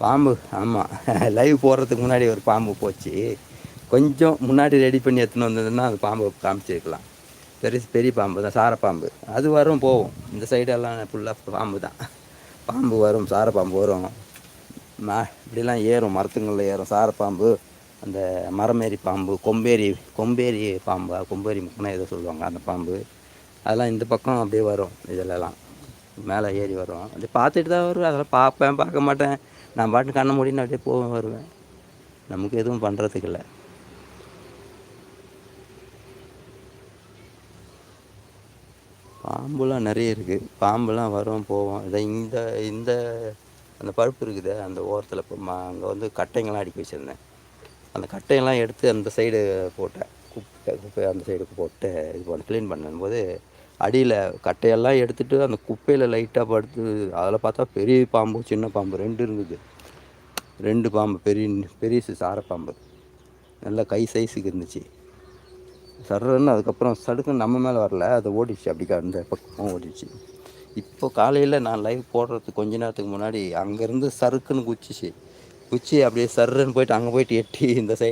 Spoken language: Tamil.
பாம்பு ஆமாம். லைவ் போடுறதுக்கு முன்னாடி ஒரு பாம்பு போச்சு. கொஞ்சம் முன்னாடி ரெடி பண்ணி எடுத்துன்னு வந்ததுன்னா அது பாம்பு காமிச்சிருக்கலாம். பெரிய பாம்பு தான், சாரப்பாம்பு. அது வரும் போகும். இந்த சைடெல்லாம் ஃபுல்லாக பாம்பு தான். பாம்பு வரும், சாரப்பாம்பு வரும். இப்படிலாம் ஏறும், மரத்துங்களில் ஏறும் சாரப்பாம்பு. அந்த மரமேறி பாம்பு, கொம்பேரி பாம்பா, கொம்பேரி முக்கனா ஏதோ சொல்லுவாங்க, அந்த பாம்பு. அதெல்லாம் இந்த பக்கம் அப்படியே வரும். இதிலலாம் மேலே ஏறி வரும். அப்படியே பார்த்துட்டு தான் வரும். அதெல்லாம் பார்க்க மாட்டேன். நான் பாட்டு கண்ண மூடின்னு அப்படியே போவேன் வருவேன். நமக்கு எதுவும் பண்ணுறதுக்கு இல்லை. பாம்புலாம் நிறைய இருக்குது. பாம்புலாம் வரும் போவோம். இதை இந்த இந்த அந்த பழுப்பு இருக்குது அந்த ஓரத்தில். இப்போ அங்கே வந்து கட்டைங்கள்லாம் அடுக்கி வச்சுருந்தேன். அந்த கட்டையெல்லாம் எடுத்து அந்த சைடு போட்டேன். குப்பை அந்த சைடுக்கு போட்டு இது பண்ண க்ளீன் பண்ணும்போது அடியில் கட்டையெல்லாம் எடுத்துகிட்டு அந்த குப்பையில் லைட்டாக படுத்து அதில் பார்த்தா பெரிய பாம்பு சின்ன பாம்பு 2 இருந்தது. 2 பாம்பு பெரிய சாரப்பாம்பு. நல்லா கை சைஸுக்கு இருந்துச்சு. சர்றன்னு அதுக்கப்புறம் சடுக்குன்னு நம்ம மேலே வரல, அது ஓடிடுச்சு. அப்படி அந்த பக்கம் ஓடிடுச்சு. இப்போ காலையில் நான் லைவ் போடுறதுக்கு கொஞ்ச நேரத்துக்கு முன்னாடி அங்கேருந்து சறுக்குன்னு குச்சி அப்படியே சர்றன்னு போயிட்டு அங்கே போயிட்டு எட்டி இந்த சைடில்